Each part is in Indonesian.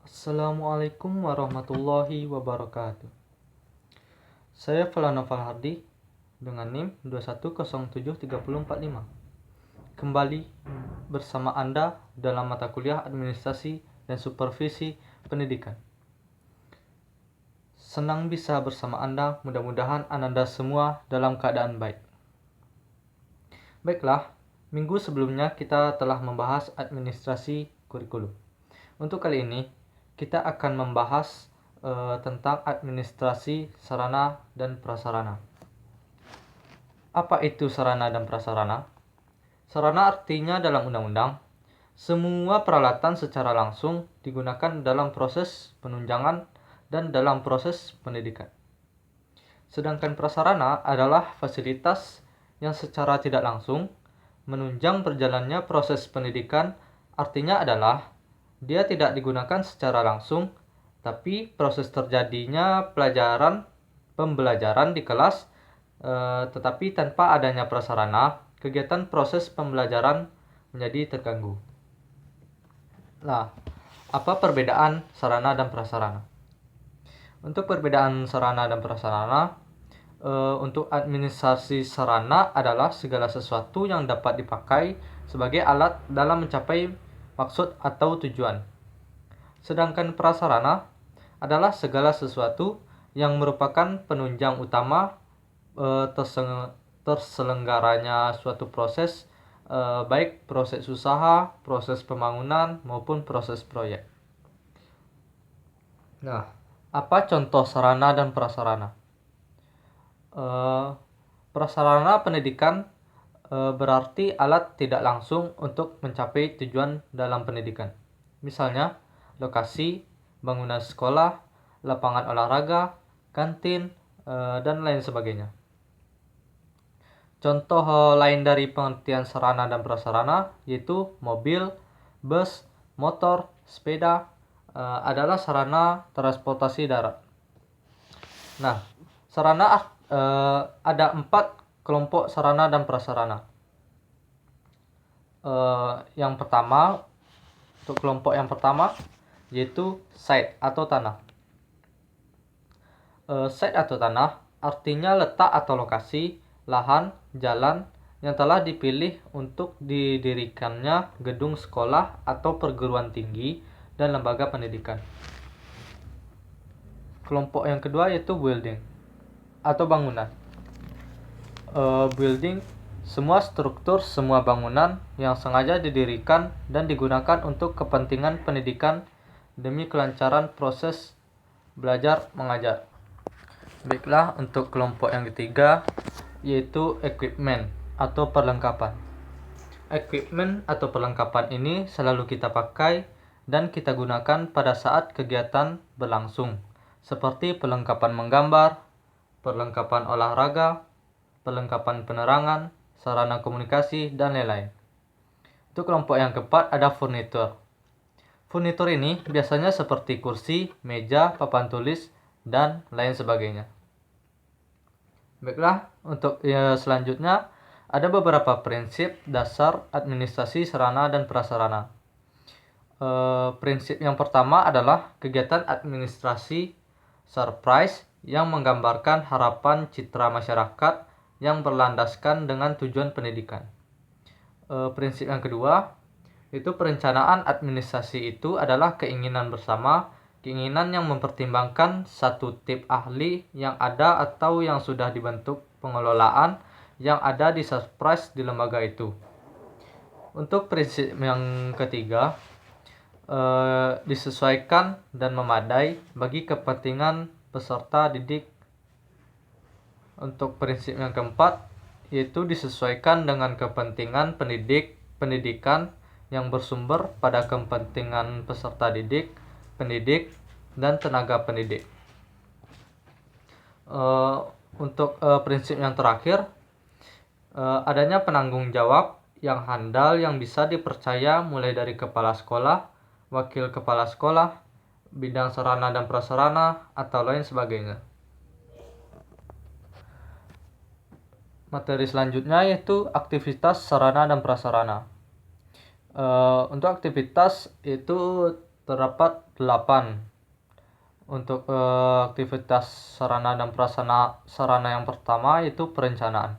Assalamualaikum warahmatullahi wabarakatuh. Saya Falana Falhardi dengan NIM 21073045. Kembali bersama Anda dalam mata kuliah Administrasi dan Supervisi Pendidikan. Senang bisa bersama Anda, mudah-mudahan Anda semua dalam keadaan baik. Baiklah, minggu sebelumnya kita telah membahas administrasi kurikulum. Untuk kali ini, kita akan membahas tentang administrasi sarana dan prasarana. Apa itu sarana dan prasarana? Sarana artinya dalam undang-undang, semua peralatan secara langsung digunakan dalam proses penunjangan dan dalam proses pendidikan. Sedangkan prasarana adalah fasilitas yang secara tidak langsung menunjang berjalannya proses pendidikan, artinya adalah dia tidak digunakan secara langsung, tapi proses terjadinya pembelajaran di kelas, tetapi tanpa adanya prasarana, kegiatan proses pembelajaran menjadi terganggu. Nah, apa perbedaan sarana dan prasarana? Untuk perbedaan sarana dan prasarana, untuk administrasi sarana adalah segala sesuatu yang dapat dipakai sebagai alat dalam mencapai maksud atau tujuan. Sedangkan prasarana adalah segala sesuatu yang merupakan penunjang utama terselenggaranya suatu proses, baik proses usaha, proses pembangunan, maupun proses proyek. Nah, apa contoh sarana dan prasarana? Prasarana pendidikan berarti alat tidak langsung untuk mencapai tujuan dalam pendidikan. Misalnya, lokasi, bangunan sekolah, lapangan olahraga, kantin, dan lain sebagainya. Contoh lain dari pengertian sarana dan prasarana yaitu mobil, bus, motor, sepeda adalah sarana transportasi darat. Nah, sarana ada 4 kelompok sarana dan prasarana. Yang pertama, untuk kelompok yang pertama yaitu site atau tanah. Site atau tanah artinya letak atau lokasi, lahan, jalan yang telah dipilih untuk didirikannya gedung sekolah atau perguruan tinggi dan lembaga pendidikan. Kelompok yang kedua yaitu building atau bangunan. Building semua struktur, semua bangunan yang sengaja didirikan dan digunakan untuk kepentingan pendidikan demi kelancaran proses belajar mengajar. Baiklah, untuk kelompok yang ketiga yaitu equipment atau perlengkapan. Equipment atau perlengkapan ini selalu kita pakai dan kita gunakan pada saat kegiatan berlangsung, seperti perlengkapan menggambar, perlengkapan olahraga, perlengkapan penerangan, sarana komunikasi, dan lain-lain. Untuk kelompok yang keempat ada furnitur. Furnitur ini biasanya seperti kursi, meja, papan tulis, dan lain sebagainya. Baiklah, untuk selanjutnya ada beberapa prinsip dasar administrasi sarana dan prasarana. Prinsip yang pertama adalah kegiatan administrasi surprise yang menggambarkan harapan citra masyarakat yang berlandaskan dengan tujuan pendidikan. Prinsip yang kedua, itu perencanaan administrasi itu adalah keinginan bersama, keinginan yang mempertimbangkan satu tip ahli yang ada atau yang sudah dibentuk pengelolaan yang ada di surprise di lembaga itu. Untuk prinsip yang ketiga, disesuaikan dan memadai bagi kepentingan peserta didik. Untuk prinsip yang keempat, yaitu disesuaikan dengan kepentingan pendidikan yang bersumber pada kepentingan peserta didik, pendidik, dan tenaga pendidik. Untuk prinsip yang terakhir, adanya penanggung jawab yang handal yang bisa dipercaya mulai dari kepala sekolah, wakil kepala sekolah, bidang sarana dan prasarana, atau lain sebagainya. Materi selanjutnya yaitu aktivitas sarana dan prasarana. Untuk aktivitas itu terdapat 8. Untuk aktivitas sarana dan prasarana sarana yang pertama yaitu perencanaan.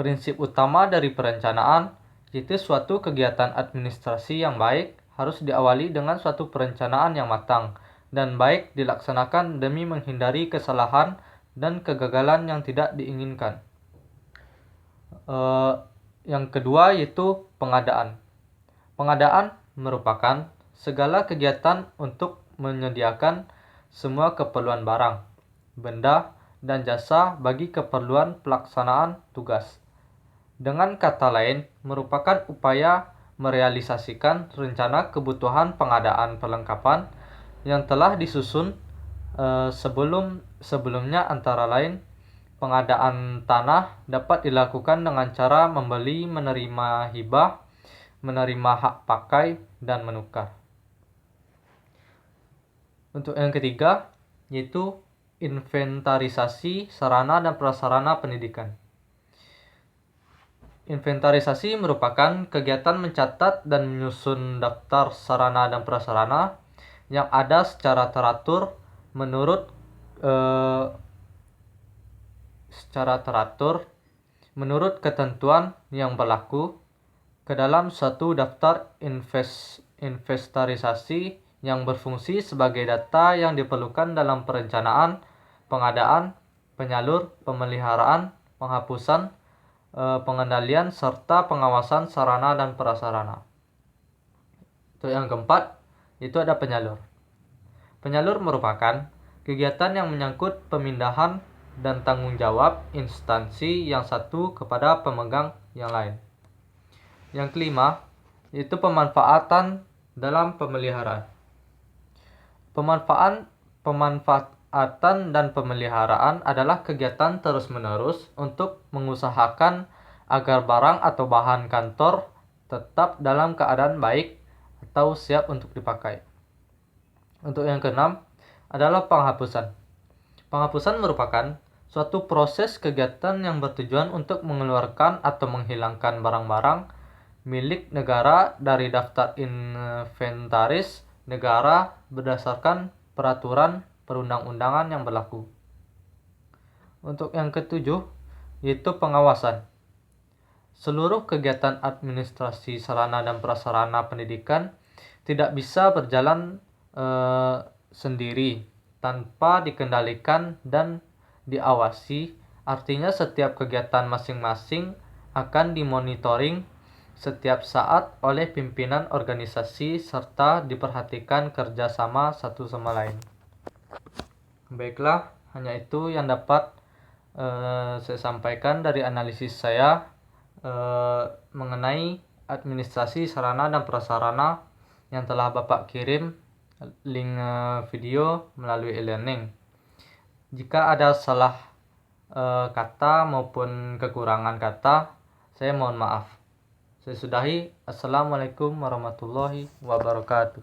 Prinsip utama dari perencanaan yaitu suatu kegiatan administrasi yang baik harus diawali dengan suatu perencanaan yang matang dan baik dilaksanakan demi menghindari kesalahan dan kegagalan yang tidak diinginkan. Yang kedua yaitu pengadaan. Pengadaan merupakan segala kegiatan untuk menyediakan semua keperluan barang, benda, dan jasa bagi keperluan pelaksanaan tugas. Dengan kata lain, merupakan upaya merealisasikan rencana kebutuhan pengadaan perlengkapan yang telah disusun sebelumnya, antara lain pengadaan tanah dapat dilakukan dengan cara membeli, menerima hibah, menerima hak pakai, dan menukar. Untuk yang ketiga, yaitu inventarisasi sarana dan prasarana pendidikan. Inventarisasi merupakan kegiatan mencatat dan menyusun daftar sarana dan prasarana yang ada secara teratur menurut ketentuan yang berlaku ke dalam suatu daftar inventarisasi yang berfungsi sebagai data yang diperlukan dalam perencanaan, pengadaan, penyalur, pemeliharaan, penghapusan, pengendalian, serta pengawasan sarana dan prasarana. Untuk yang keempat, itu ada penyalur. Penyalur merupakan kegiatan yang menyangkut pemindahan dan tanggung jawab instansi yang satu kepada pemegang yang lain. Yang kelima, yaitu pemanfaatan dalam pemeliharaan. Pemanfaatan dan pemeliharaan adalah kegiatan terus-menerus untuk mengusahakan agar barang atau bahan kantor tetap dalam keadaan baik atau siap untuk dipakai. Untuk yang keenam adalah penghapusan. Penghapusan merupakan suatu proses kegiatan yang bertujuan untuk mengeluarkan atau menghilangkan barang-barang milik negara dari daftar inventaris negara berdasarkan peraturan perundang-undangan yang berlaku. Untuk yang ketujuh, yaitu pengawasan. Seluruh kegiatan administrasi sarana dan prasarana pendidikan tidak bisa berjalan sendiri tanpa dikendalikan dan diawasi. Artinya setiap kegiatan masing-masing akan dimonitoring setiap saat oleh pimpinan organisasi serta diperhatikan kerjasama satu sama lain. Baiklah, hanya itu yang dapat saya sampaikan dari analisis saya mengenai administrasi sarana dan prasarana yang telah Bapak kirim link video melalui e-learning. Jika ada salah kata maupun kekurangan kata, saya mohon maaf. Saya sudahi. Assalamualaikum warahmatullahi wabarakatuh.